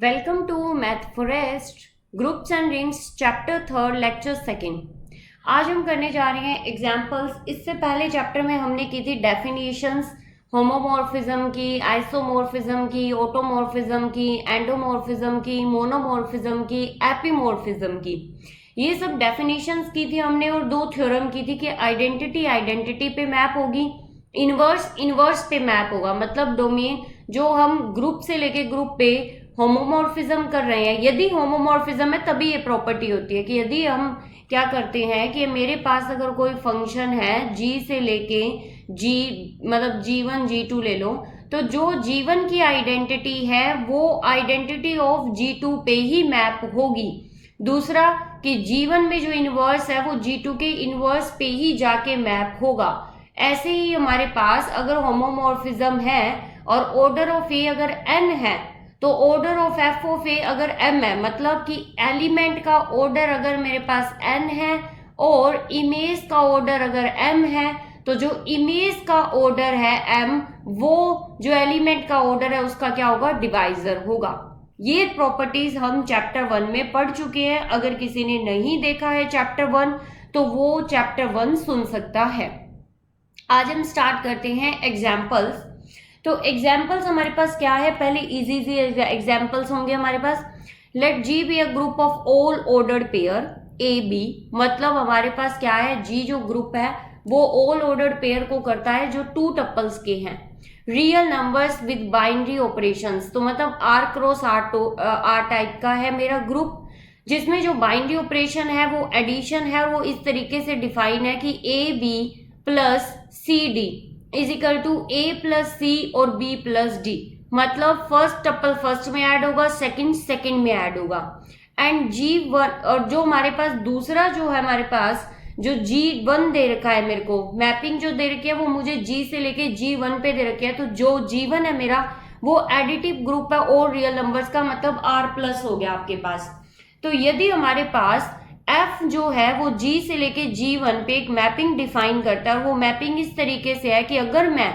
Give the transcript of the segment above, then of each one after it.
Welcome to math forest groups and rings chapter 3 lecture 2। आज हम करने जा रहे हैं एग्जाम्पल्स। इससे पहले चैप्टर में हमने की थी डेफिनेशंस, होमोमॉर्फिज्म की, आइसोमॉर्फिज्म की, ऑटोमॉर्फिज्म की, एंडोमॉर्फिज्म की, मोनोमॉर्फिज्म की, एपीमॉर्फिज्म की। ये सब डेफिनेशंस की थी हमने और दो थ्योरम की थी कि आइडेंटिटी पे मैप होगी, इनवर्स पे मैप होगा। मतलब डोमेन जो हम ग्रुप से लेके ग्रुप पे होमोमॉर्फिज्म कर रहे हैं, यदि होमोमॉर्फिज्म है तभी ये प्रॉपर्टी होती है कि यदि हम क्या करते हैं कि मेरे पास अगर कोई फंक्शन है g से लेके g, मतलब g1 g2 ले लो, तो जो g1 की आइडेंटिटी है वो आइडेंटिटी ऑफ g2 पे ही मैप होगी। दूसरा कि g1 में जो इनवर्स है वो g2 के इनवर्स पे ही जाके मैप होगा। ऐसे ही हमारे पास अगर होमोमॉर्फिज्म है और ऑर्डर ऑफ ए अगर n है तो ऑर्डर ऑफ एफ ऑफ ए अगर m है, मतलब कि एलिमेंट का ऑर्डर अगर मेरे पास n है और इमेज का ऑर्डर अगर m है, तो जो इमेज का ऑर्डर है m, वो जो एलिमेंट का ऑर्डर है उसका क्या होगा, डिवाइजर होगा। ये प्रॉपर्टीज हम चैप्टर 1 में पढ़ चुके हैं। अगर किसी ने नहीं देखा है चैप्टर 1 तो वो चैप्टर 1 सुन सकता है। आज हम स्टार्ट करते हैं एग्जाम्पल्स। तो एग्जाम्पल्स हमारे पास क्या है, पहले इजी एग्जाम्पल्स होंगे हमारे पास। Let G be a group of all ordered pair A B. मतलब हमारे पास क्या है, जी जो ग्रुप है वो ऑल ऑर्डर्ड पेयर को करता है जो 2 टपल्स के हैं। Real numbers with binary operations, तो मतलब आर क्रॉस आर टाइप का है मेरा ग्रुप, जिसमें जो बाइनरी ऑपरेशन है वो एडिशन है। वो इस तरीके से डिफाइन है कि A B plus C D is equal to A plus C और बी प्लस डी। मतलब फर्स्ट टपल फर्स्ट में ऐड होगा, सेकंड में ऐड होगा। एंड G1, और जो हमारे पास दूसरा जो है हमारे पास जो G1 दे रखा है, मेरे को मैपिंग जो दे रखी है वो मुझे G से लेके G1 पे दे रखी है। तो जो G1 है मेरा वो एडिटिव ग्रुप है और रियल नंबर्स का, मतलब R प्लस हो गया आपके पास। तो यदि हमारे पास f जो है वो g से लेके g1 पे एक मैपिंग डिफाइन करता है, वो मैपिंग इस तरीके से है कि अगर मैं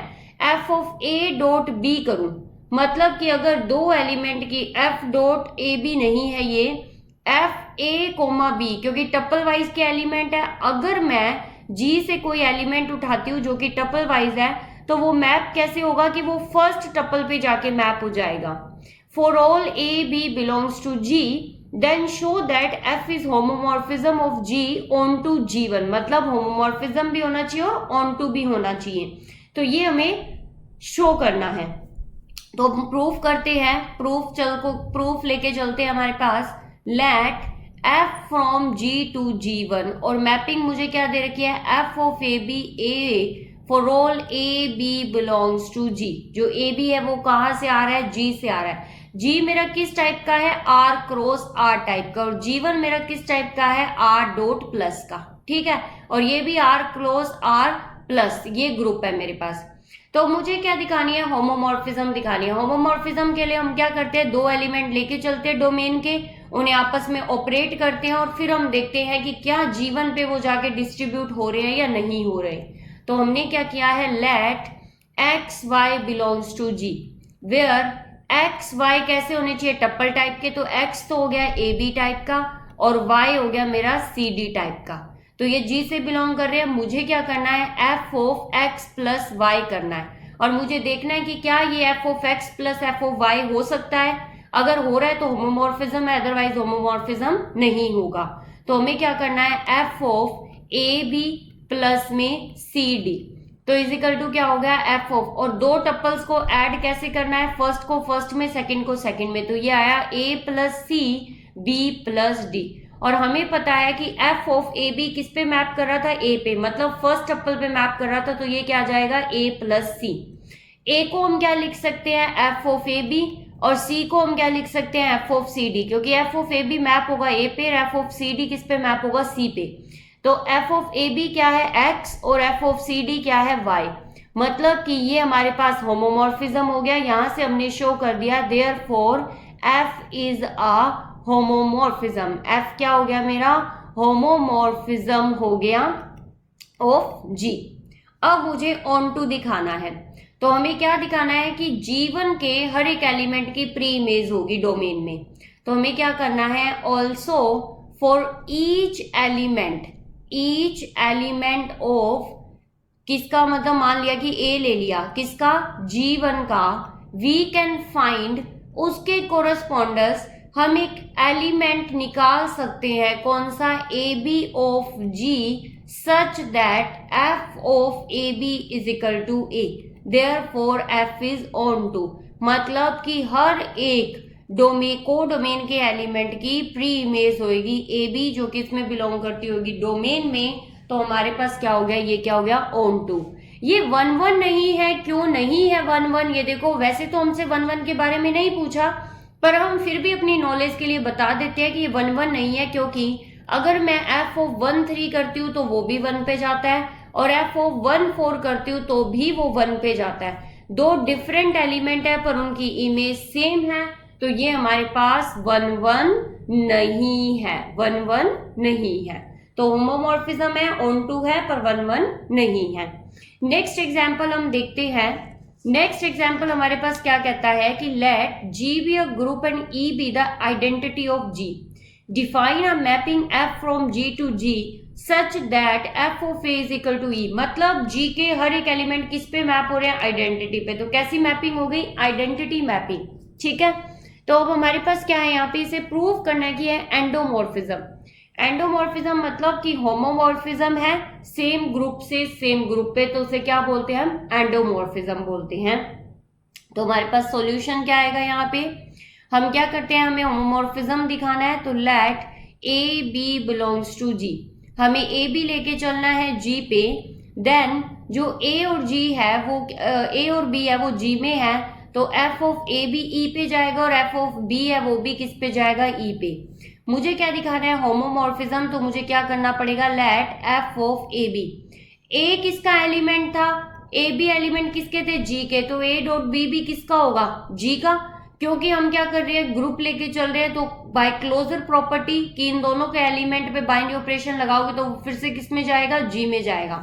f of a dot b करूं, मतलब कि अगर दो एलिमेंट की f डॉट a b नहीं है, ये f a कोमा b, क्योंकि टपल वाइज के एलिमेंट है। अगर मैं g से कोई एलिमेंट उठाती हूँ जो कि टपल वाइज है, तो वो मैप कैसे होगा कि वो फर्स्ट टपल पे जाके मैप हो जाएगा। For all a b belongs to g, then show that f is homomorphism of g onto g1। मतलब होमोमॉर्फिज्म भी होना चाहिए और onto भी होना चाहिए। तो ये हमें शो करना है। तो हम प्रूफ करते हैं, प्रूफ लेके चलते हैं हमारे पास। Let f from g to g1, और मैपिंग मुझे क्या दे रखी है, f of A B A for all A B belongs to g। जो ए बी है वो कहाँ से आ रहा है, g से आ रहा है। G मेरा किस टाइप का है, R क्रॉस R टाइप का, और G1 मेरा किस टाइप का है, R डॉट प्लस का। ठीक है, और ये भी R क्रॉस R प्लस, ये ग्रुप है मेरे पास। तो मुझे क्या दिखानी है, होमोमॉर्फिज्म दिखानी है। होमोमॉर्फिज्म के लिए हम क्या करते हैं, दो एलिमेंट लेके चलते हैं डोमेन के, उन्हें आपस में ऑपरेट करते हैं और फिर हम देखते हैं कि क्या G1 पे वो जाके डिस्ट्रीब्यूट हो रहे हैं या नहीं हो रहे। तो हमने क्या किया है, let x y belongs to G, where x y कैसे होने चाहिए, टप्पल टाइप के। तो एक्स तो हो गया ए बी टाइप का और वाई हो गया मेरा सी डी टाइप का। तो ये जी से बिलोंग कर रहे हैं। मुझे क्या करना है, f of x plus y करना है, और मुझे देखना है कि क्या ये f of x plus f of y हो सकता है। अगर हो रहा है तो होमोमॉर्फिज्म है, अदरवाइज होमोमॉर्फिज्म नहीं होगा। तो हमें क्या करना है, f of A B plus में सी डी, तो इजिकल टू क्या हो गया, एफ ऑफ, और दो टप्पल्स को ऐड कैसे करना है, फर्स्ट को फर्स्ट में, सेकंड को सेकंड में। तो ये आया A plus C B plus D, और हमें पता है कि एफ ऑफ ए बी किस पे मैप कर रहा था, ए पे, मतलब फर्स्ट टप्पल पे मैप कर रहा था। तो ये क्या आ जाएगा, ए प्लस सी। ए को हम क्या लिख सकते हैं, एफ ऑफ ए बी, और सी को हम क्या लिख सकते हैं, एफ ऑफ सी डी, क्योंकि f of A b map होगा ए पे, एफ ऑफ सी डी किस पे मैप होगा, सी पे। तो f ऑफ ए बी क्या है, x, और f ऑफ सी डी क्या है, y। मतलब कि ये हमारे पास होमोमॉर्फिज्म हो गया। यहां से हमने शो कर दिया, therefore f is a homomorphism. f क्या हो गया मेरा, होमोमॉर्फिज्म हो गया ऑफ g। अब मुझे ऑन टू दिखाना है। तो हमें क्या दिखाना है कि G1 के हर एक एलिमेंट की प्री इमेज होगी डोमेन में। तो हमें क्या करना है, also for each element of, किसका मतलब मान लिया कि A ले लिया, किसका, G1 का, वी कैन फाइंड उसके कोरस्पॉन्डर्स, हम एक एलिमेंट निकाल सकते हैं, कौन सा, AB of G such that F of AB is equal to A, therefore F is onto. मतलब कि हर एक कोडोमेन के एलिमेंट की प्री इमेज होगी AB जो कि इसमें बिलोंग करती होगी डोमेन में। तो हमारे पास क्या हो गया, ये क्या हो गया, ऑन टू। ये 1-1 नहीं है, क्यों नहीं है 1-1, ये देखो, वैसे तो हमसे 1-1 के बारे में नहीं पूछा, पर हम फिर भी अपनी नॉलेज के लिए बता देते हैं कि ये 1-1 नहीं है, क्योंकि अगर मैं f ऑफ 1-3 करती हूँ तो वो भी 1 पे जाता है, और f ऑफ 1-4 करती हूँ तो भी वो 1 पे जाता है। दो डिफरेंट एलिमेंट है पर उनकी इमेज सेम है, तो ये हमारे पास 1-1 नहीं है, 1-1 नहीं है। तो होमोमॉर्फिज्म है, ऑन टू है, पर 1-1 नहीं है। नेक्स्ट एग्जाम्पल हम देखते हैं। नेक्स्ट एग्जाम्पल हमारे पास क्या कहता है कि let G be a group and E be the identity of G, define a mapping F from G to G such that F of A is equal to E। मतलब G के हर एक element किस पे map हो रहे हैं, identity पे। तो कैसी मैपिंग हो गई, आइडेंटिटी मैपिंग, ठीक है। तो अब हमारे पास क्या है, यहाँ पे इसे प्रूव करना है कि है एंडोमॉर्फिज्म। एंडोमॉर्फिज्म मतलब कि होमोमॉर्फिज्म है सेम ग्रुप से सेम ग्रुप पे, तो उसे क्या बोलते हैं, हम एंडोमॉर्फिज्म बोलते हैं। तो हमारे पास सॉल्यूशन क्या आएगा, यहाँ पे हम क्या करते हैं, हमें होमोमॉर्फिज्म दिखाना है, तो let A B belongs to G, हमें ए बी लेके चलना है जी पे। देन जो ए और जी है वो ए और बी है वो जी में है, तो f of A b e पे जाएगा, और एफ ऑफ बी है वो भी किस पे जाएगा, ई पे। मुझे क्या दिखाना है, होमोमॉर्फिज्म, तो मुझे क्या करना पड़ेगा, let F of A B, A किसका एलिमेंट था, ए बी एलिमेंट किसके थे, जी के, तो ए डॉट बी भी किसका होगा, जी का, क्योंकि हम क्या कर रहे हैं, ग्रुप लेके चल रहे हैं। तो बाय क्लोजर प्रॉपर्टी कि इन दोनों के एलिमेंट पे बाइंड ऑपरेशन लगाओगे तो फिर से किस में जाएगा, जी में जाएगा।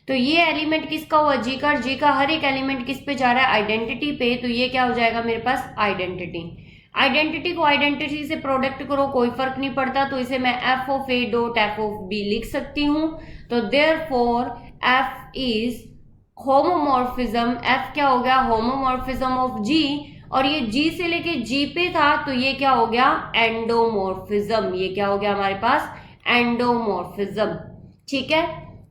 तो ये एलिमेंट किसका हुआ, जी का, जी का हर एक एलिमेंट किस पे जा रहा है, आइडेंटिटी पे, तो ये क्या हो जाएगा मेरे पास, आइडेंटिटी। आइडेंटिटी को आइडेंटिटी से प्रोडक्ट करो, कोई फर्क नहीं पड़ता, तो इसे मैं f of a dot f of b लिख सकती हूँ। तो therefore f is homomorphism, f क्या हो गया, होमोमॉर्फिज्म ऑफ जी, और ये जी से लेके जी पे था, तो ये क्या हो गया, एंडोमॉर्फिज्म, ये क्या हो गया हमारे पास, एंडोमॉर्फिज्म, ठीक है।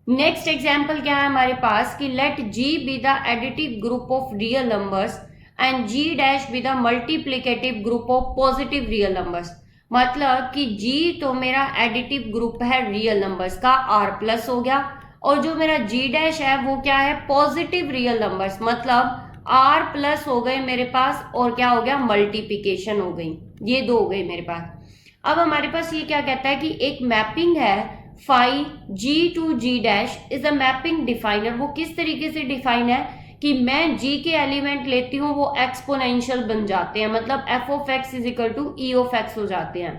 नेक्स्ट एग्जाम्पल क्या है हमारे पास कि let G be the additive group of real numbers and G dash be the multiplicative group of positive real numbers. मतलब कि जी तो मेरा एडिटिव ग्रुप है रियल नंबर्स का, आर प्लस हो गया, और जो मेरा जी डैश है वो क्या है, पॉजिटिव रियल नंबर्स, मतलब आर प्लस हो गए मेरे पास, और क्या हो गया, मल्टीप्लिकेशन हो गई, ये दो हो गए मेरे पास। अब हमारे पास ये क्या कहता है कि एक मैपिंग है phi G to G dash is a mapping definer. वो किस तरीके से डिफाइन है कि मैं जी के एलिमेंट लेती हूँ वो एक्सपोनेंशियल बन जाते हैं, मतलब f of x is equal to e of x हो जाते हैं।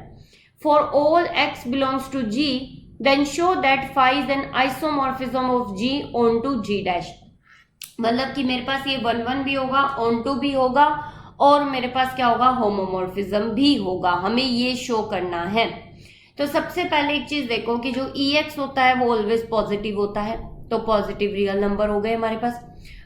For all x belongs to G then show that phi is an isomorphism of G onto G dash. मतलब कि मेरे पास ये 1-1 भी होगा, ऑन टू भी होगा, और मेरे पास क्या होगा, होमोमॉर्फिज्म भी होगा, हमें ये शो करना है। तो सबसे पहले एक चीज देखो कि जो EX होता है वो ऑलवेज पॉजिटिव होता है, तो पॉजिटिव रियल नंबर हो गए हमारे पास।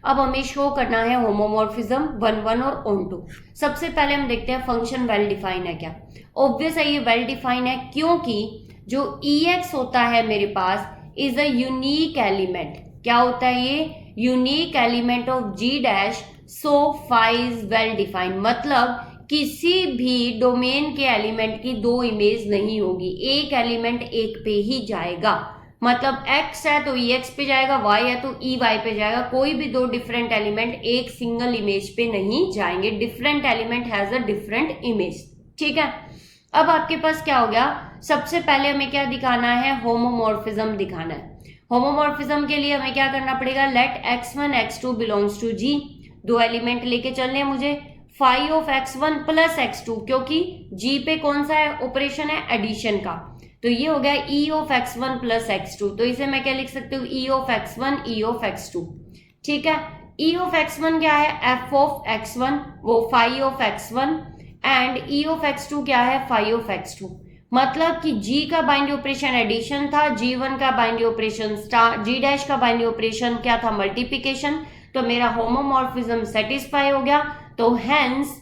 अब हमें शो करना है होमोमॉर्फिज्म 1-1 और ऑन टू। सबसे पहले हम देखते हैं फंक्शन वेल डिफाइन है क्या। ऑब्वियस है ये वेल डिफाइन है, क्योंकि जो EX होता है मेरे पास इज अ यूनिक एलिमेंट। क्या होता है ये, unique element of G dash, so phi is well defined. मतलब किसी भी डोमेन के एलिमेंट की दो इमेज नहीं होगी, एक एलिमेंट एक पे ही जाएगा। मतलब x है तो EX पे जाएगा, y है तो EY पे जाएगा, कोई भी दो डिफरेंट एलिमेंट एक सिंगल इमेज पे नहीं जाएंगे। Different element has a different image, ठीक है। अब आपके पास क्या हो गया, सबसे पहले हमें क्या दिखाना है, होमोमॉर्फिज्म दिखाना है। होमोमॉर्फिज्म के लिए हमें क्या करना पड़ेगा, late x1 x2 belongs to जी, दो एलिमेंट लेके चलने हैं मुझे, phi of x1 plus x2, क्योंकि g पे कौन सा है ऑपरेशन है, एडिशन का, तो ये हो गया e of x1 plus x2। तो इसे मैं क्या लिख सकती हूँ, e of x1 e of x2, ठीक है। ई ऑफ x1 क्या है, एफ ऑफ x1 वो phi of x1 and e of x2 क्या है, फाई ऑफ x2। मतलब कि g का बाइनरी ऑपरेशन एडिशन था, g1 का binary operation star, g dash का बाइनरी ऑपरेशन क्या था, मल्टीप्लिकेशन। तो मेरा होमोमॉर्फिज्म सेटिस्फाई हो गया, तो hence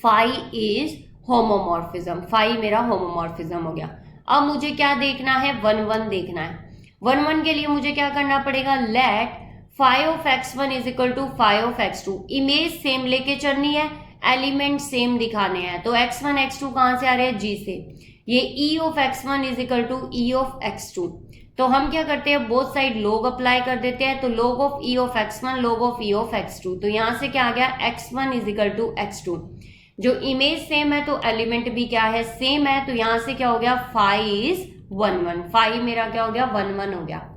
phi is homomorphism, phi मेरा होमोमॉर्फिज्म हो गया। अब मुझे क्या देखना है, 1 1 देखना है। 1 1 के लिए मुझे क्या करना पड़ेगा, let phi of x1 is equal to phi of x2। Image same लेके चलनी है, एलिमेंट सेम दिखाने हैं। तो x1 x2 कहां से आ रहे हैं, g से। ये e of x1 is equal to e of x2। तो हम क्या करते हैं, बोथ साइड लॉग अप्लाई कर देते हैं। तो log of e of x1 log of e of x2। तो यहां से क्या आ गया, x1 is equal to x2। जो इमेज सेम है तो एलिमेंट भी क्या है, सेम है। तो यहां से क्या हो गया, फाई इज 1 1, फाई मेरा क्या हो गया, 1 1 हो गया।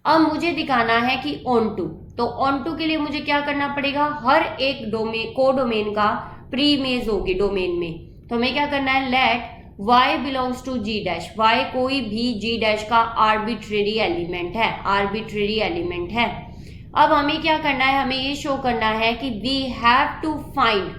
अब मुझे दिखाना है कि ऑन टू। तो ऑन टू के लिए मुझे क्या करना पड़ेगा, हर एक डोमेन को डोमेन का प्री इमेज होगी डोमेन में। तो हमें क्या करना है, let y belongs to g dash, y कोई भी g डैश का आर्बिट्रेरी एलिमेंट है, आर्बिट्रेरी एलिमेंट है। अब हमें क्या करना है, हमें ये शो करना है कि वी हैव टू फाइंड,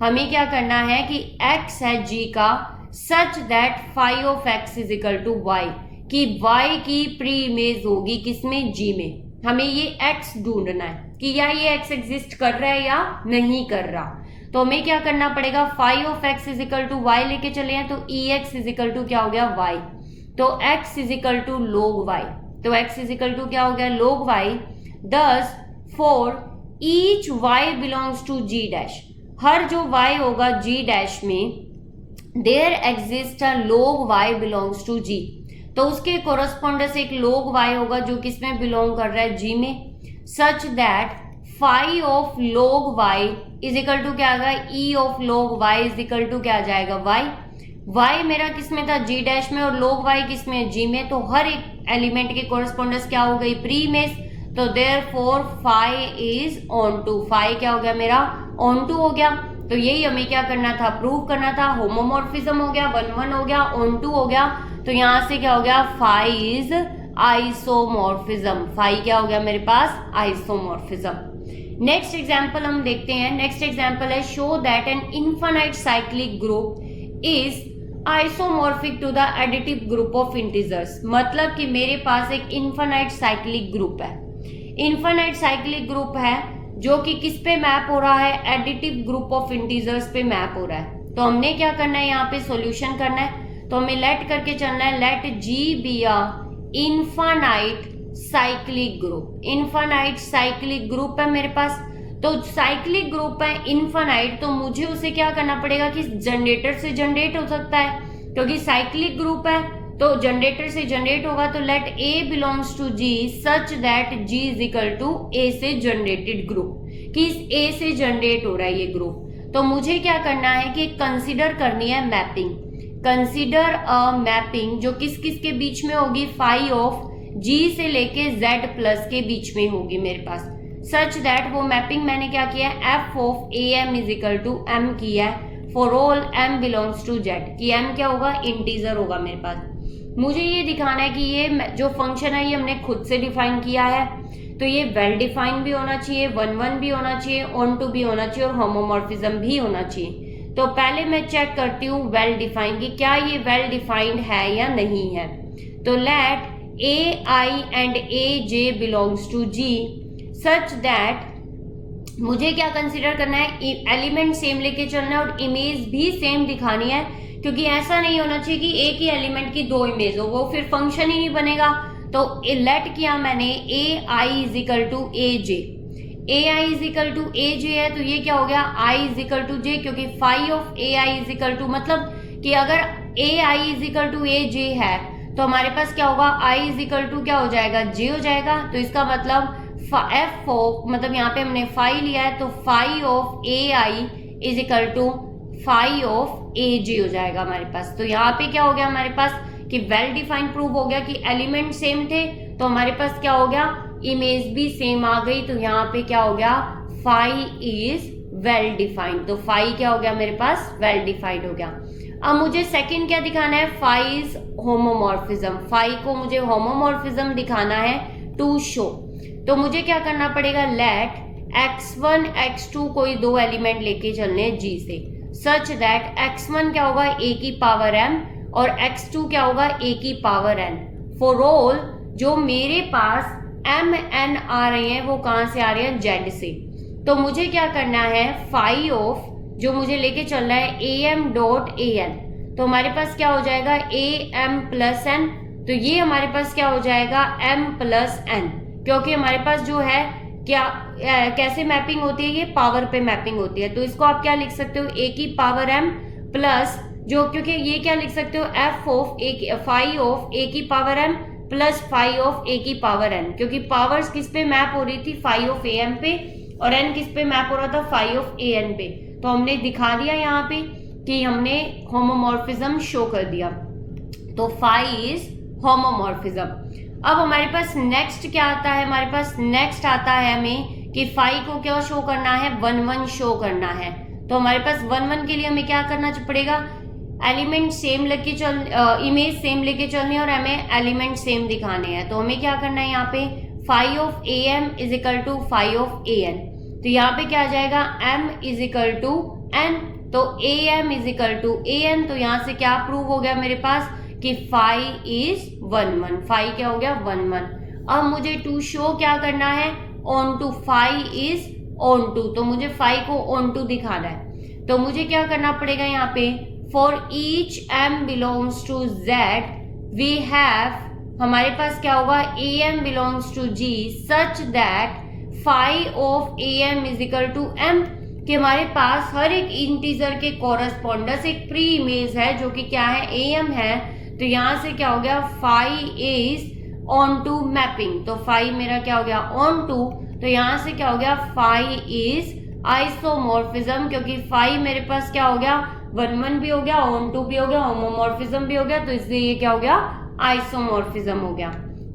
हमें क्या करना है कि x है g का, such that phi of x is equal to y, कि y की प्री इमेज होगी किसमें, g में। हमें ये x ढूंढना है कि या ये x एग्जिस्ट कर रहा है या नहीं कर रहा। तो हमें क्या करना पड़ेगा, phi of x is equal to y लेके चले हैं। तो e x is equal to क्या हो गया, y। तो x is equal to log y। तो x इज इक्वल टू क्या हो गया, log y। Thus for each y belongs to g dash, हर जो y होगा g डैश में, there exist a log y belongs to g। तो उसके कोरस्पॉन्डेंस एक log y होगा जो किसमें बिलोंग कर रहा है, g में। Such that phi of log y is equal to क्या आएगा, e of log y is equal to क्या आ जाएगा, y। y मेरा किसमें था, g डैश में, और log y किसमें, g में। तो हर एक एलिमेंट के कोरस्पॉन्डेंस क्या हो गई, प्री इमेज। तो therefore phi is onto, phi क्या हो गया मेरा, ऑन टू हो गया। तो यही हमें क्या करना था, प्रूव करना था। होमोमॉर्फिज्म हो गया, 1 1 हो गया, ऑन टू हो गया। तो यहां से क्या हो गया, फाई इज आइसोमॉर्फिज्म, फाई क्या हो गया मेरे पास, आइसोमॉर्फिज्म। नेक्स्ट एग्जाम्पल हम देखते हैं। नेक्स्ट एग्जाम्पल है, show that an infinite cyclic group is isomorphic to the additive group of integers. मतलब कि मेरे पास एक इनफाइनाइट साइक्लिक ग्रुप है, इनफाइनाइट साइक्लिक ग्रुप है जो कि किस पे मैप हो रहा है, एडिटिव ग्रुप ऑफ इंटीजर्स पे मैप हो रहा है। तो हमने क्या करना है, यहाँ पे सॉल्यूशन करना है। तो हमें लेट करके चलना है, let g be a infinite cyclic group. Infinite cyclic group है मेरे पास। तो साइक्लिक ग्रुप है इनफाइनाइट, तो मुझे उसे क्या करना पड़ेगा कि जनरेटर से जनरेट हो सकता है, क्योंकि साइक्लिक ग्रुप है तो जनरेटर से जनरेट होगा। तो let a belongs to g such that g is equal to a से जनरेटेड ग्रुप, कि इस a से जनरेट हो रहा है ये ग्रुप। तो मुझे क्या करना है कि कंसीडर करनी है मैपिंग। कंसीडर अ मैपिंग जो किस किस के बीच में होगी, फाई ऑफ g से लेके z प्लस के बीच में होगी मेरे पास। सच दैट वो मैपिंग मैंने क्या किया है, f of am is equal to m किया है for all m belongs to z, कि m क्या होगा, इंटीजर होगा मेरे पास। मुझे ये दिखाना है कि ये जो फंक्शन है ये हमने खुद से डिफाइन किया है, तो ये वेल डिफाइंड भी होना चाहिए, 1 1 भी होना चाहिए, ऑन टू भी होना चाहिए और होमोमॉर्फिज्म भी होना चाहिए। तो पहले मैं चेक करती हूँ वेल डिफाइंड कि क्या ये वेल डिफाइंड है या नहीं है। तो let ai and aj belongs to g such that मुझे क्या कंसीडर करना है, एलिमेंट सेम लेके चलना है और इमेज भी सेम दिखानी है, क्योंकि ऐसा नहीं होना चाहिए कि एक ही एलिमेंट की 2 इमेज हो, वो फिर फंक्शन ही नहीं बनेगा। तो लेट किया मैंने ai is equal to aj, ai is equal to aj है, तो ये क्या हो गया, i is equal to j, क्योंकि phi of ai is equal to, मतलब कि अगर ai is equal to aj है तो हमारे पास क्या होगा, i इज इक्वल टू क्या हो जाएगा, j हो जाएगा। तो इसका मतलब f ऑफ, मतलब यहाँ पे हमने फाई लिया है, तो phi of ai is equal to phi of aj हो जाएगा हमारे पास। तो यहाँ पे क्या हो गया हमारे पास कि वेल डिफाइंड प्रूव हो गया कि एलिमेंट सेम थे, तो हमारे पास क्या हो गया, इमेज भी सेम आ गई। तो यहाँ पे क्या हो गया, फाई इज वेल डिफाइंड। तो फाई क्या हो गया मेरे पास, वेल डिफाइंड हो गया। अब मुझे सेकंड क्या दिखाना है, फाई इज होमोमॉर्फिज्म। फाई को मुझे होमोमॉर्फिज्म दिखाना है टू शो। तो मुझे क्या करना पड़ेगा, लेट x1 x2 कोई दो एलिमेंट लेके चलने हैं G से, सच दैट x1 क्या होगा a की पावर m और x2 क्या होगा a की पावर n। फॉर ऑल जो मेरे पास m n आ रहे हैं वो कहाँ से आ रहे हैं, z से। तो मुझे क्या करना है, फाई ऑफ जो मुझे लेके चलना है am डॉट an, तो हमारे पास क्या हो जाएगा am प्लस n, तो ये हमारे पास क्या हो जाएगा m प्लस n, क्योंकि हमारे पास जो है क्या कैसे मैपिंग होती है, ये पावर पे मैपिंग होती है। तो इसको आप क्या लिख सकते हो, a की पावर m प्लस जो, क्योंकि ये क्या लिख सकते हो f of a, phi of a की power m plus phi of a की पावर n, क्योंकि पावर्स किस पे मैप हो रही थी, फाई ऑफ am पे, और n किस पे मैप हो रहा था, फाई ऑफ an पे। तो हमने दिखा दिया यहाँ पे कि हमने होमोमॉर्फिज्म शो कर दिया, तो फाई इज होमोमॉर्फिज्म। अब हमारे पास नेक्स्ट क्या आता है, हमारे पास नेक्स्ट आता है हमें कि फाई को क्या शो करना है, 1 1 शो करना है। तो हमारे पास 1 1 के लिए हमें क्या करना पड़ेगा, एलिमेंट सेम लेके चल, इमेज सेम लेके चलनी है और हमें एलिमेंट सेम दिखाने हैं। तो हमें क्या करना है, यहाँ पे phi of am is equal to phi of an, तो यहाँ पे क्या आ जाएगा m is equal to n, तो am is equal to an, तो यहाँ से क्या प्रूव हो गया मेरे पास कि फाई इज 1 1, फाई क्या हो गया 1 1। अब मुझे टू शो क्या करना है, onto, phi is onto, तो मुझे फाई को ऑन टू दिखाना है। तो मुझे क्या करना पड़ेगा, यहाँ पे for each m belongs to z we have, हमारे पास क्या होगा am belongs to g such that phi of am is equal to m, कि हमारे पास हर एक इंटीजर के कोरस्पोंडेंस एक प्री इमेज है जो कि क्या है am है। तो यहाँ से क्या हो गया, phi is onto mapping, तो फाई मेरा क्या हो गया ऑन टू, तो यहाँ से क्या हो गया फाई इज आइसोमॉर्फिज्म, क्योंकि फाई मेरे पास क्या हो गया 1 1 भी हो गया, ऑन टू भी हो गया, होमोमॉर्फिज्म भी हो गया, तो इसलिए ये क्या हो गया आइसोमॉर्फिज्म हो गया।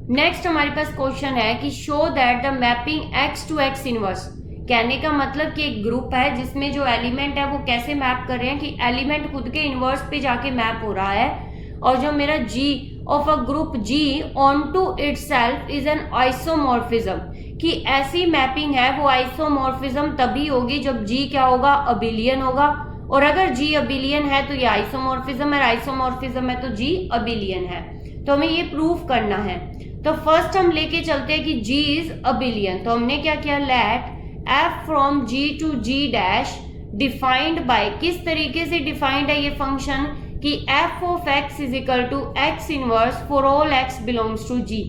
नेक्स्ट हमारे पास क्वेश्चन है कि show that the mapping x to x inverse, कहने का मतलब कि एक ग्रुप है जिसमें जो एलिमेंट है वो कैसे मैप कर रहे हैं कि एलिमेंट खुद के इनवर्स पे जाके मैप हो रहा है, और जो मेरा g of a group g onto itself is an isomorphism, कि ऐसी मैपिंग है वो आइसोमॉर्फिज्म तभी होगी जब g क्या होगा अबिलियन होगा, और अगर g अबिलियन है तो ये आइसोमॉर्फिज्म है, आइसोमॉर्फिज्म है तो g अबिलियन है। तो हमें ये प्रूफ करना है। तो फर्स्ट हम लेके चलते हैं कि g इज अबिलियन, तो हमने क्या किया, let f from g to g dash defined by, किस तरीके से डिफाइंड है ये फंक्शन कि f of x is equal to x inverse for all x belongs to g।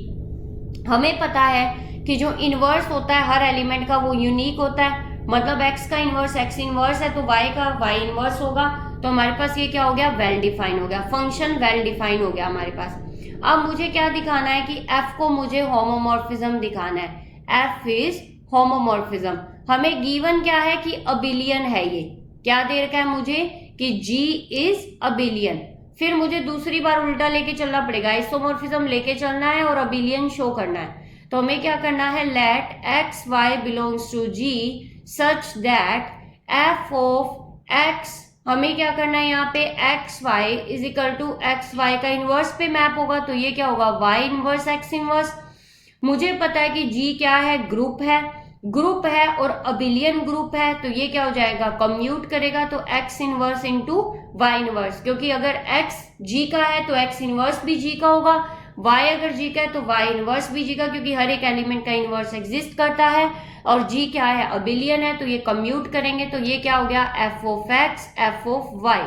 हमें पता है कि जो इनवर्स होता है हर एलिमेंट का वो यूनिक होता है, मतलब x का इनवर्स x इनवर्स है तो y का y इनवर्स होगा, तो हमारे पास ये क्या हो गया वेल डिफाइन हो गया, फंक्शन वेल डिफाइन हो गया हमारे पास। अब मुझे क्या दिखाना है कि f को मुझे होमोमॉर्फिज्म दिखाना है, f इज होमोमॉर्फिज्म। हमें गिवन क्या है कि अबिलियन है, ये क्या दे रखा है मुझे कि g इज अबिलियन, फिर मुझे दूसरी बार उल्टा लेके चलना पड़ेगा, आइसोमॉर्फिज्म लेके चलना है और अबिलियन शो करना है। तो हमें क्या करना है, let x y belongs to g such that f of x, हमें क्या करना है यहाँ पे x y is equal to x y का इनवर्स पे मैप होगा, तो ये क्या होगा y इनवर्स x इनवर्स। मुझे पता है कि g क्या है, ग्रुप है और अबिलियन ग्रुप है, तो ये क्या हो जाएगा कम्यूट करेगा, तो x inverse into y inverse, क्योंकि अगर x g का है तो x इनवर्स भी g का होगा, y अगर g का है तो y इनवर्स भी g का, क्योंकि हर एक एलिमेंट का इनवर्स एग्जिस्ट करता है, और g क्या है अबिलियन है, तो ये कम्यूट करेंगे, तो ये क्या हो गया f of x f of y।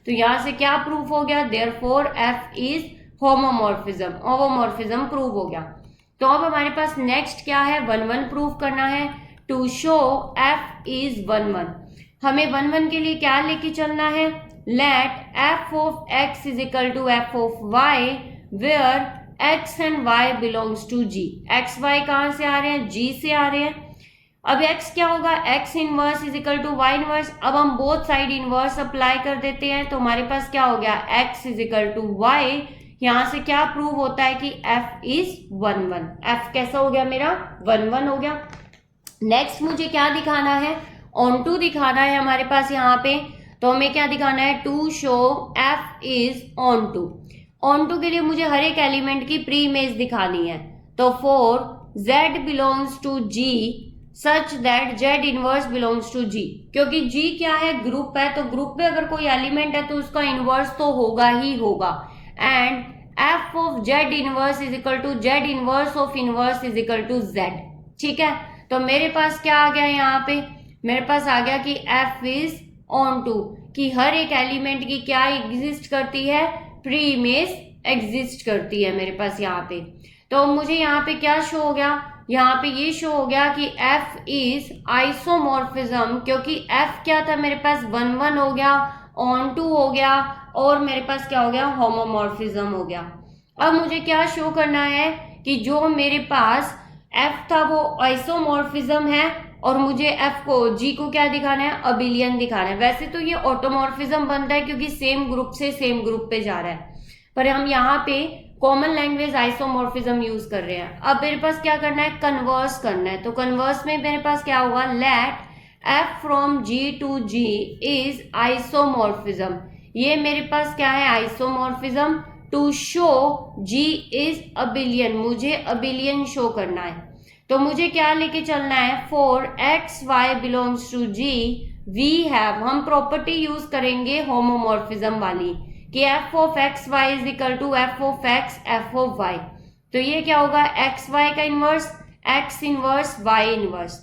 तो यहाँ से क्या प्रूफ हो गया, therefore f is homomorphism prove हो गया। तो अब हमारे पास नेक्स्ट क्या है, 1 1 प्रूफ करना है। टू शो f इज 1 1, हमें 1 1 के लिए क्या लेके चलना है, let f of x is equal to f of y where x and y belongs to g। x y कहाँ से आ रहे हैं, g से आ रहे हैं। अब x क्या होगा, x inverse is equal to y inverse, अब हम बोथ साइड इनवर्स अप्लाई कर देते हैं, तो हमारे पास क्या हो गया x is equal to y। यहाँ से क्या प्रूव होता है कि f इज 1 1, f कैसा हो गया मेरा 1 1 हो गया। नेक्स्ट मुझे क्या दिखाना है, ऑन टू दिखाना है हमारे पास यहाँ पे, तो हमें क्या दिखाना है, to show f is onto. Onto के लिए मुझे हर एक एलिमेंट की प्री इमेज दिखानी है, तो for z belongs to g such that Z inverse belongs to G, क्योंकि जी क्या है, ग्रुप है, तो ग्रुप में अगर कोई एलिमेंट है तो उसका इनवर्स तो होगा ही होगा। And f of z inverse is equal to z inverse of inverse is equal to z. ठीक है, तो मेरे पास क्या आ गया यहाँ पे, मेरे पास आ गया कि एफ इज ऑन टू, कि हर एक एलिमेंट की क्या एग्जिस्ट करती है, प्री इमेज एग्जिस्ट करती है मेरे पास यहाँ पे। तो मुझे यहाँ पे क्या शो हो गया, यहाँ पे ये शो हो गया कि f इज आइसोमॉर्फिज्म, क्योंकि f क्या था मेरे पास 1 1 हो गया, ऑन टू हो गया, और मेरे पास क्या हो गया, होमोमॉर्फिज्म हो गया। अब मुझे क्या शो करना है कि जो मेरे पास f था वो आइसोमॉर्फिज्म है, और मुझे f को g को क्या दिखाना है, अबिलियन दिखाना है। वैसे तो ये ऑटोमॉर्फिज्म बनता है क्योंकि सेम ग्रुप से सेम ग्रुप पे जा रहा है, पर हम यहाँ पे कॉमन लैंग्वेज आइसोमॉर्फिज्म यूज कर रहे हैं। अब मेरे पास क्या करना है, कन्वर्स करना है। तो कन्वर्स में मेरे पास क्या होगा, let f from g to g is isomorphism. ये मेरे पास क्या है, isomorphism. To show g is abelian, मुझे अबिलियन शो करना है। तो मुझे क्या लेके चलना है, for x y belongs to g we have, हम प्रॉपर्टी यूज करेंगे होमोमॉर्फिज्म वाली कि f of x y is equal to f of x f of y। तो ये क्या होगा, एक्स वाई का inverse, x inverse y inverse.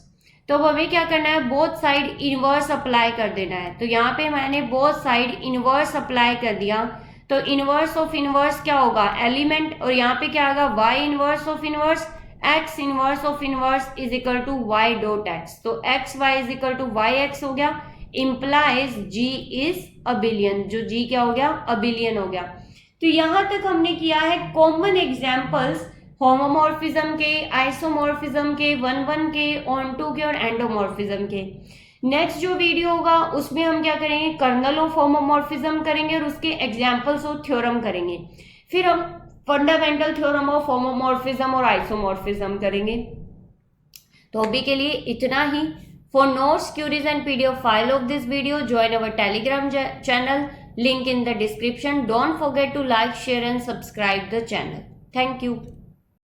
तो अब हमें क्या करना है, बोथ साइड इनवर्स अप्लाई कर देना है। तो यहाँ पे मैंने बोथ साइड इनवर्स अप्लाई कर दिया। तो इनवर्स ऑफ इनवर्स क्या होगा, एलिमेंट, और यहाँ पे क्या होगा, y inverse of inverse, x inverse of inverse is equal to y dot x। तो x y is equal to y x हो गया, इम्प्लाइज g इज अबिलियन, जो g क्या हो गया, अबिलियन हो गया। तो यहां तक हमने किया है कॉमन एग्जांपल्स होमोमॉर्फिज्म के, आइसोमॉर्फिज्म के, 1 1 के, ऑन टू के और एंडोमॉर्फिज्म के। नेक्स्ट जो वीडियो होगा उसमें हम क्या करेंगे, कर्नल ऑफ होमोमॉर्फिज्म करेंगे और उसके एग्जांपल्स और थ्योरम करेंगे। फिर हम फंडामेंटल थ्योरम ऑफ होमोमॉर्फिज्म और आइसोमॉर्फिज्म करेंगे। तो अभी के लिए इतना ही। For notes, queries and PDF file of this video, join our Telegram channel, link in the description. Don't forget to like, share and subscribe the channel. Thank you.